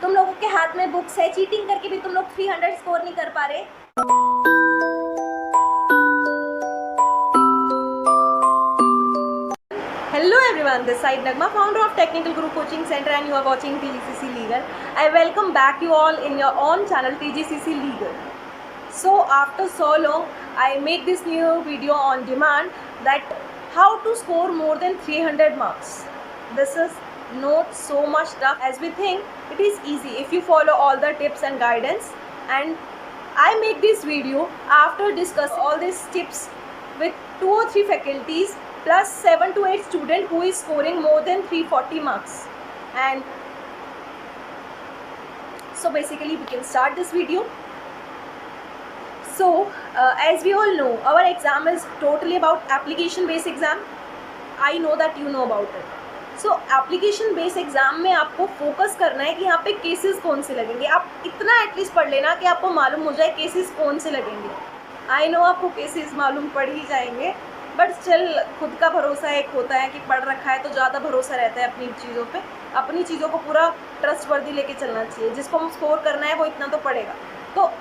तुम लोगों के हाथ में बुक्स है, चीटिंग करके भी तुम लोग 300 स्कोर नहीं कर पा रहे। Hello everyone, this side Nagma, founder of Technical Group Coaching Center, and you are watching TGCC Legal. I welcome back you all in your own channel TGCC Legal. So after so long, I make this new video on demand that how to score more than 300 marks. This is not so much tough as we think. It is easy if you follow all the tips and guidance, and I make this video after discuss all these tips with 2 or 3 faculties plus 7 to 8 students who is scoring more than 340 marks. And so basically we can start this video. So as we all know, our exam is totally about application based exam. I know that you know about it. So application base exam में आपको focus करना है कि यहाँ पे cases कौन से लगेंगे। आप इतना एटलीस्ट पढ़ लेना कि आपको मालूम हो जाए केसेस कौन से लगेंगे। आई नो आपको केसेस मालूम पड़ ही जाएंगे, बट स्टिल खुद का भरोसा एक होता है कि पढ़ रखा है तो ज़्यादा भरोसा रहता है अपनी चीज़ों पे। अपनी चीज़ों को पूरा ट्रस्टवर्दी लेके चलना चाहिए। जिसको हम स्कोर करना है वो इतना तो पढ़ेगा। तो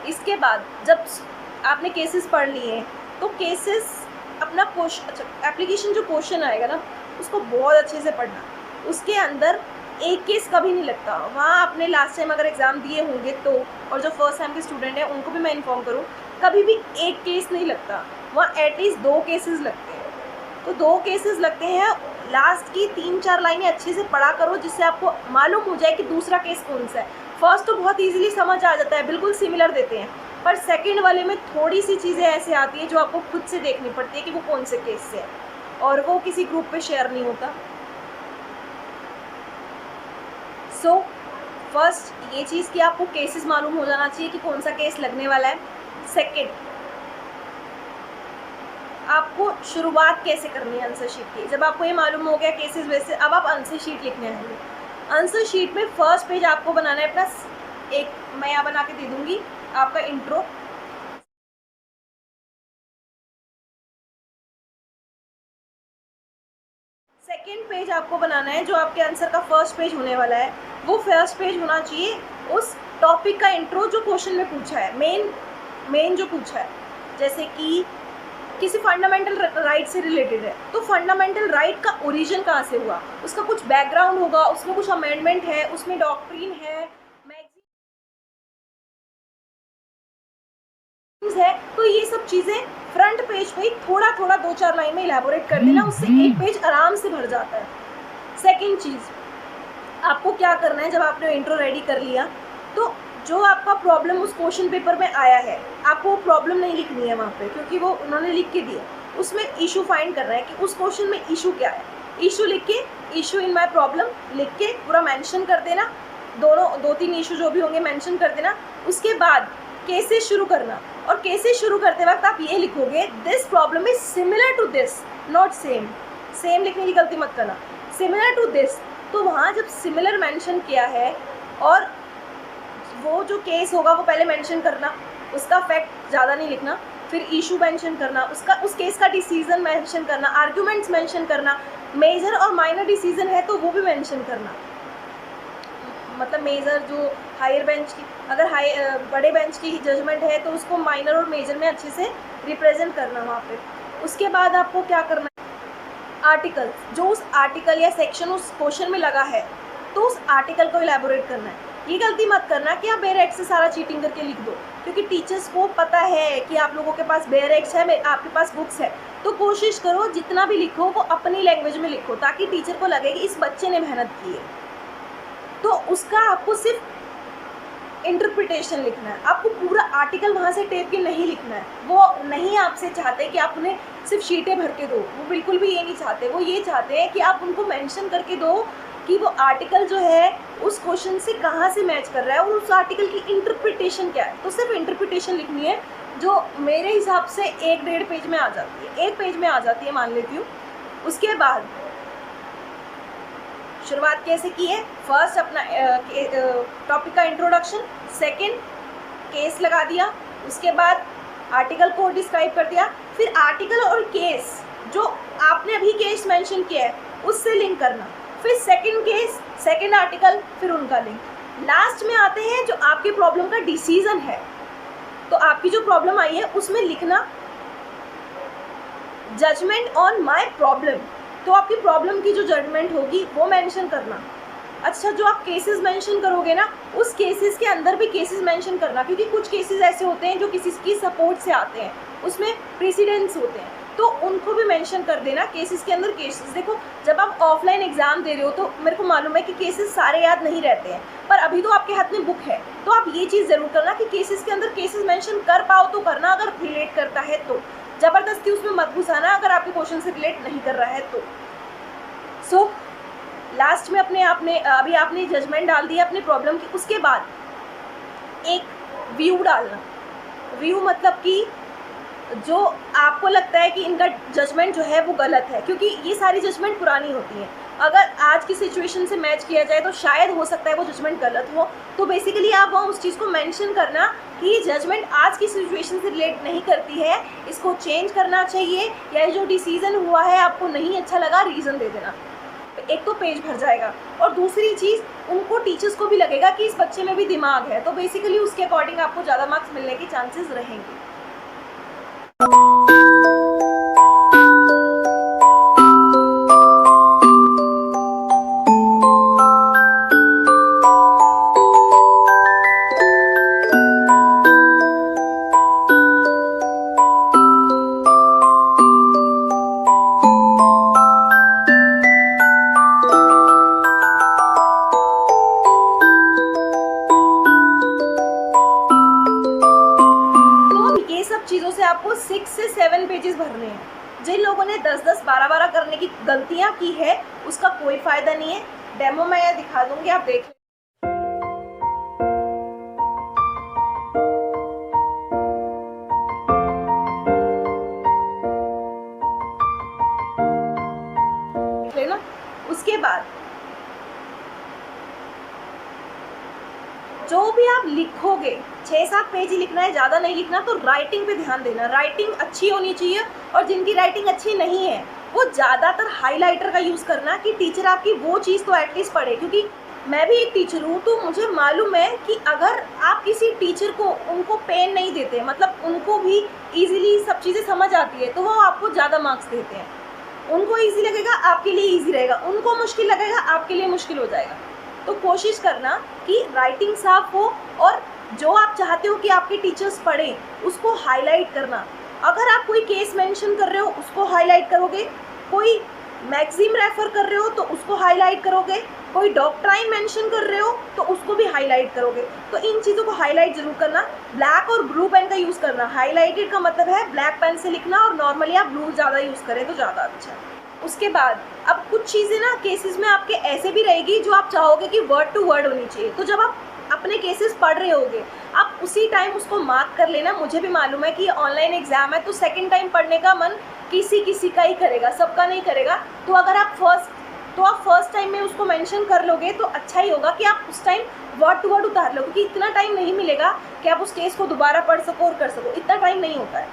इसके बाद जब आपने केसेस पढ़ लिए तो केसेस अपना क्वेश्चन, अच्छा एप्लीकेशन जो क्वेश्चन आएगा ना उसको बहुत अच्छे से पढ़ना। उसके अंदर एक केस कभी नहीं लगता। वहाँ आपने लास्ट टाइम अगर एग्ज़ाम दिए होंगे तो, और जो फर्स्ट टाइम के स्टूडेंट हैं उनको भी मैं इन्फॉर्म करूँ, कभी भी एक केस नहीं लगता। वहाँ एटलीस्ट 2 केसेस लगते हैं। तो 2 केसेस लगते हैं। लास्ट की 3-4 लाइनें अच्छे से पढ़ा करो जिससे आपको मालूम हो जाए कि दूसरा केस कौन सा है। फर्स्ट तो बहुत ईजिली समझ आ जाता है, बिल्कुल सिमिलर देते हैं, पर सेकेंड वाले में थोड़ी सी चीज़ें ऐसे आती हैं जो आपको खुद से देखनी पड़ती है कि वो कौन से केस से है, और वो किसी ग्रुप पे शेयर नहीं होता। सो फर्स्ट ये चीज़ कि आपको केसेस मालूम हो जाना चाहिए कि कौन सा केस लगने वाला है। सेकंड, आपको शुरुआत कैसे करनी है आंसर शीट की। जब आपको ये मालूम हो गया केसेस वैसे, अब आप आंसर शीट लिखने आएंगे। आंसर शीट में फर्स्ट पेज आपको बनाना है अपना, एक मैं यहाँ बना के दे दूँगी आपका इंट्रो। सेकेंड पेज आपको बनाना है जो आपके आंसर का फर्स्ट पेज होने वाला है। वो फर्स्ट पेज होना चाहिए उस टॉपिक का इंट्रो जो क्वेश्चन में पूछा है, मेन जो पूछा है। जैसे कि किसी फंडामेंटल राइट से रिलेटेड है तो फंडामेंटल राइट का ओरिजिन कहाँ से हुआ, उसका कुछ बैकग्राउंड होगा, उसमें कुछ अमेंडमेंट है, उसमें डॉक्ट्रिन है, है। तो ये सब चीज़ें फ्रंट पेज पे थोड़ा थोड़ा 2-4 लाइन में इलेबोरेट कर देना, उससे एक पेज आराम से भर जाता है। सेकंड चीज़, आपको क्या करना है, जब आपने इंट्रो रेडी कर लिया तो जो आपका प्रॉब्लम उस क्वेश्चन पेपर में आया है, आपको वो प्रॉब्लम नहीं लिखनी है वहाँ पे, क्योंकि वो उन्होंने लिख के दिया। उसमें इशू फाइंड करना है कि उस क्वेश्चन में इशू क्या है। इशू लिख के, इशू इन माई प्रॉब्लम लिख के पूरा मेंशन कर देना। 2-3 इशू जो भी होंगे मेंशन कर देना। उसके बाद केसेस शुरू करना, और केसेस शुरू करते वक्त आप ये लिखोगे this problem is similar to this, not same. Same लिखने की गलती मत करना, सिमिलर टू दिस। तो वहाँ जब सिमिलर मेंशन किया है और वो जो केस होगा वो पहले मेंशन करना, उसका फैक्ट ज़्यादा नहीं लिखना। फिर इशू मेंशन करना, उस केस का डिसीजन मेंशन करना, आर्ग्यूमेंट्स मेंशन करना, मेजर और माइनर डिसीजन है तो वो भी मेंशन करना। मतलब मेजर जो हायर बेंच की, अगर बड़े बेंच की जजमेंट है तो उसको माइनर और मेजर में अच्छे से रिप्रेजेंट करना वहाँ पे। उसके बाद आपको क्या करना है, आर्टिकल, जो उस आर्टिकल या सेक्शन उस क्वेश्चन में लगा है तो उस आर्टिकल को इलेबोरेट करना है। ये गलती मत करना कि आप बेयर एक्ट से सारा चीटिंग करके लिख दो, क्योंकि टीचर्स को पता है कि आप लोगों के पास बेयर एक्ट है, आपके पास बुक्स है। तो कोशिश करो जितना भी लिखो वो अपनी लैंग्वेज में लिखो, ताकि टीचर को लगे कि इस बच्चे ने मेहनत की है। तो उसका आपको सिर्फ इंटरप्रिटेशन लिखना है, आपको पूरा आर्टिकल वहाँ से टेप के नहीं लिखना है। वो नहीं आपसे चाहते कि आप उन्हें सिर्फ शीटें भर के दो, वो बिल्कुल भी ये नहीं चाहते। वो ये चाहते हैं कि आप उनको मेंशन करके दो कि वो आर्टिकल जो है उस क्वेश्चन से कहाँ से मैच कर रहा है और उस आर्टिकल की इंटरप्रिटेशन क्या है। तो सिर्फ इंटरप्रिटेशन लिखनी है, जो मेरे हिसाब से 1-1.5 पेज में आ जाती है, 1 पेज में आ जाती है मान लेती हूँ। उसके बाद शुरुआत कैसे की है, फर्स्ट अपना टॉपिक का इंट्रोडक्शन, सेकंड केस लगा दिया, उसके बाद आर्टिकल को डिस्क्राइब कर दिया, फिर आर्टिकल और केस जो आपने अभी केस मेंशन किया है उससे लिंक करना, फिर सेकंड केस, सेकंड आर्टिकल, फिर उनका लिंक। लास्ट में आते हैं जो आपकी प्रॉब्लम का डिसीजन है। तो आपकी जो प्रॉब्लम आई है उसमें लिखना जजमेंट ऑन माय प्रॉब्लम। तो आपकी प्रॉब्लम की जो जजमेंट होगी वो मेंशन करना। अच्छा, जो आप केसेस मेंशन करोगे ना, उस केसेस के अंदर भी केसेस मेंशन करना, क्योंकि कुछ केसेस ऐसे होते हैं जो किसी की सपोर्ट से आते हैं, उसमें प्रेसिडेंट्स होते हैं, तो उनको भी मेंशन कर देना केसेस के अंदर। केसेस देखो, जब आप ऑफलाइन एग्जाम दे रहे हो तो मेरे को मालूम है कि केसेस सारे याद नहीं रहते हैं, पर अभी तो आपके हाथ में बुक है, तो आप ये चीज़ ज़रूर करना कि केसेस के अंदर केसेस मेंशन कर पाओ तो करना, अगर रिलेट करता है तो। ज़बरदस्ती उसमें मत घुसाना अगर आपके क्वेश्चन से रिलेट नहीं कर रहा है तो। सो लास्ट में अभी आपने जजमेंट डाल दिया अपने प्रॉब्लम की, उसके बाद एक व्यू डालना। व्यू मतलब कि जो आपको लगता है कि इनका जजमेंट जो है वो गलत है, क्योंकि ये सारी जजमेंट पुरानी होती हैं। अगर आज की सिचुएशन से मैच किया जाए तो शायद हो सकता है वो जजमेंट गलत हो, तो बेसिकली आप वहाँ उस चीज़ को मेंशन करना कि ये जजमेंट आज की सिचुएशन से रिलेट नहीं करती है, इसको चेंज करना चाहिए, या जो डिसीज़न हुआ है आपको नहीं अच्छा लगा, रीज़न दे देना। एक तो पेज भर जाएगा, और दूसरी चीज़ उनको टीचर्स को भी लगेगा कि इस बच्चे में भी दिमाग है, तो बेसिकली उसके अकॉर्डिंग आपको ज़्यादा मार्क्स मिलने के चांसेस रहेंगे। चीज़ों से आपको 6 से 7 पेजेस भरने हैं। जिन लोगों ने 10-10, 12-12 करने की गलतियां की है उसका कोई फ़ायदा नहीं है। डेमो मैं यहाँ दिखा दूंगी, आप देख लेना। उसके बाद जो भी आप लिखोगे 6-7 पेज ही लिखना है, ज़्यादा नहीं लिखना। तो राइटिंग पे ध्यान देना, राइटिंग अच्छी होनी चाहिए, और जिनकी राइटिंग अच्छी नहीं है वो ज़्यादातर हाइलाइटर का यूज़ करना कि टीचर आपकी वो चीज़ तो एटलीस्ट पढ़े। क्योंकि मैं भी एक टीचर हूँ, तो मुझे मालूम है कि अगर आप किसी टीचर को उनको पेन नहीं देते, मतलब उनको भी ईजिली सब चीज़ें समझ आती है, तो वो आपको ज़्यादा मार्क्स देते हैं। उनको ईजी लगेगा, आपके लिए ईजी रहेगा, उनको मुश्किल लगेगा, आपके लिए मुश्किल हो जाएगा। तो कोशिश करना कि राइटिंग साफ हो, और जो आप चाहते हो कि आपके टीचर्स पढ़ें उसको हाईलाइट करना। अगर आप कोई केस मेंशन कर रहे हो उसको हाईलाइट करोगे, कोई मैगजीन रेफर कर रहे हो तो उसको हाईलाइट करोगे, कोई डॉक्ट्राइन मेंशन कर रहे हो तो उसको भी हाईलाइट करोगे। तो इन चीज़ों को हाईलाइट जरूर करना। ब्लैक और ब्लू पेन का यूज़ करना। हाईलाइटेड का मतलब है ब्लैक पेन से लिखना, और नॉर्मली आप ब्लू ज़्यादा यूज़ करें तो ज़्यादा अच्छा है। उसके बाद अब कुछ चीज़ें ना केसेस में आपके ऐसे भी रहेगी जो आप चाहोगे कि वर्ड टू वर्ड होनी चाहिए, तो जब आप अपने केसेस पढ़ रहे होगे आप उसी टाइम उसको मार्क कर लेना। मुझे भी मालूम है कि ऑनलाइन एग्जाम है, तो सेकंड टाइम पढ़ने का मन किसी का ही करेगा, सबका नहीं करेगा। तो अगर आप फर्स्ट टाइम में उसको मेंशन कर लोगे तो अच्छा ही होगा कि आप उस टाइम वर्ड टू वर्ड उतार लो, क्योंकि इतना टाइम नहीं मिलेगा कि आप उस केस को दोबारा पढ़ सको और कर सको। इतना टाइम नहीं होता है,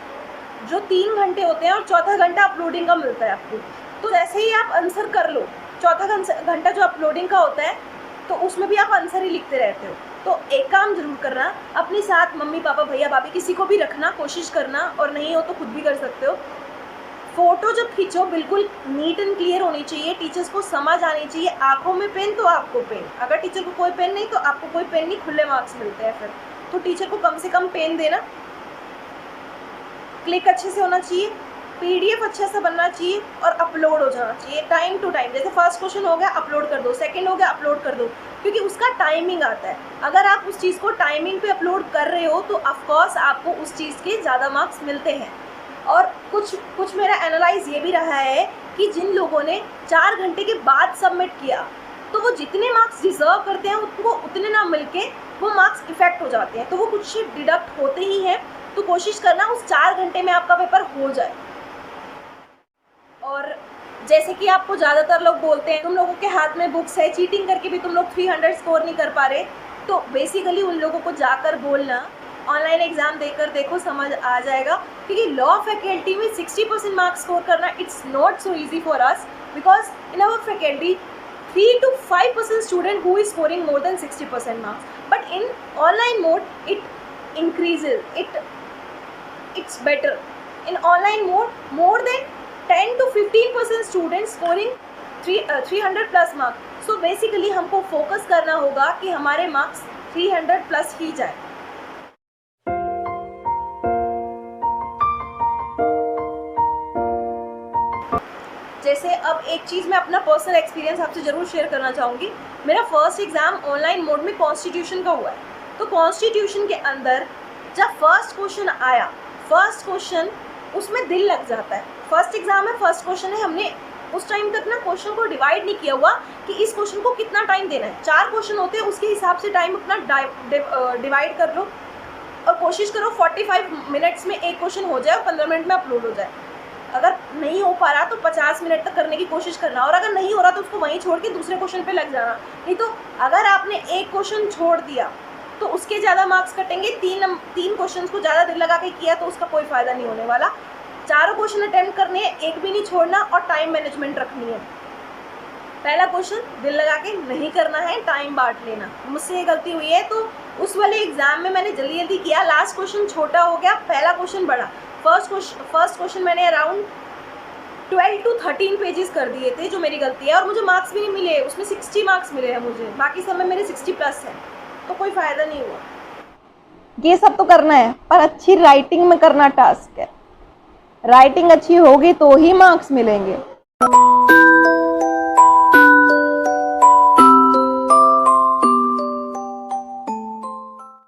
जो 3 घंटे होते हैं और चौथा घंटा अपलोडिंग का मिलता है आपको। तो जैसे ही आप आंसर कर लो, चौथा घंटा जो अपलोडिंग का होता है तो उसमें भी आप आंसर ही लिखते रहते हो। तो एक काम जरूर करना, अपने साथ मम्मी पापा भैया भाभी किसी को भी रखना, कोशिश करना, और नहीं हो तो खुद भी कर सकते हो। फ़ोटो जब खींचो बिल्कुल नीट एंड क्लियर होनी चाहिए, टीचर्स को समझ आनी चाहिए। आंखों में पेन तो आपको पेन, अगर टीचर को कोई पेन नहीं तो आपको कोई पेन नहीं, खुले मार्क्स मिलते हैं फिर। तो टीचर को कम से कम पेन देना। क्लिक अच्छे से होना चाहिए, PDF अच्छा सा बनना चाहिए, और अपलोड हो जाना चाहिए टाइम टू टाइम। जैसे फर्स्ट क्वेश्चन हो गया अपलोड कर दो, सेकंड हो गया अपलोड कर दो, क्योंकि उसका टाइमिंग आता है। अगर आप उस चीज़ को टाइमिंग पे अपलोड कर रहे हो तो ऑफकोर्स आपको उस चीज़ के ज़्यादा मार्क्स मिलते हैं। और कुछ मेरा एनालाइज ये भी रहा है कि जिन लोगों ने 4 घंटे के बाद सबमिट किया तो वो जितने मार्क्स डिज़र्व करते हैं उनको उतने ना मिलके वो मार्क्स इफेक्ट हो जाते हैं, तो वो कुछ डिडक्ट होते ही हैं। तो कोशिश करना उस 4 घंटे में आपका पेपर हो जाए। और जैसे कि आपको ज़्यादातर लोग बोलते हैं तुम लोगों के हाथ में बुक्स है, चीटिंग करके भी तुम लोग 300 स्कोर नहीं कर पा रहे, तो बेसिकली उन लोगों को जाकर बोलना ऑनलाइन एग्जाम देकर देखो, समझ आ जाएगा। क्योंकि लॉ फैकल्टी में 60% मार्क्स स्कोर करना it's not so easy for us, because in our faculty 3 to 5% student who is scoring more than 60% marks. But in online mode it increases, it's better. In online mode more than 10 to 15% students scoring 300 plus marks. So basically हमको focus करना होगा कि हमारे marks 300 plus ही जाए. जैसे अब एक चीज़ मैं अपना पर्सनल एक्सपीरियंस आपसे ज़रूर शेयर करना चाहूँगी. मेरा फर्स्ट एग्ज़ाम ऑनलाइन मोड में कॉन्स्टिट्यूशन का हुआ है. तो कॉन्स्टिट्यूशन के अंदर जब फर्स्ट क्वेश्चन आया, फर्स्ट क्वेश्चन उसमें दिल लग जाता है. फर्स्ट एग्ज़ाम है, फर्स्ट क्वेश्चन है. हमने उस टाइम तक ना क्वेश्चन को डिवाइड नहीं किया हुआ कि इस क्वेश्चन को कितना टाइम देना है. 4 क्वेश्चन होते हैं, उसके हिसाब से टाइम अपना डिवाइड कर लो और कोशिश करो 45 मिनट्स में एक क्वेश्चन हो जाए और 15 मिनट में अपलोड हो जाए. अगर नहीं हो पा रहा तो 50 मिनट तक करने की कोशिश करना, और अगर नहीं हो रहा तो उसको वहीं छोड़ के दूसरे क्वेश्चन पे लग जाना. नहीं तो अगर आपने एक क्वेश्चन छोड़ दिया तो उसके ज़्यादा मार्क्स कटेंगे. 3 क्वेश्चन को ज़्यादा दिल लगा के किया तो उसका कोई फ़ायदा नहीं होने वाला. 4 क्वेश्चन अटेम्प्ट करने हैं, एक भी नहीं छोड़ना और टाइम मैनेजमेंट रखनी है. पहला क्वेश्चन दिल लगा के नहीं करना है, टाइम बांट लेना. मुझसे ये गलती हुई है तो उस वाले एग्ज़ाम में मैंने जल्दी किया. लास्ट क्वेश्चन छोटा हो गया, पहला क्वेश्चन बड़ा. फर्स्ट क्वेश्चन मैंने अराउंड 12 to 13 पेजेस कर दिए थे, जो मेरी गलती है. और मुझे मार्क्स भी नहीं मिले, उसमें 60 मार्क्स मिले हैं मुझे. बाकी सब में मेरे 60 प्लस है, तो कोई फ़ायदा नहीं हुआ. ये सब तो करना है, पर अच्छी राइटिंग में करना टास्क है. राइटिंग अच्छी होगी तो ही मार्क्स मिलेंगे.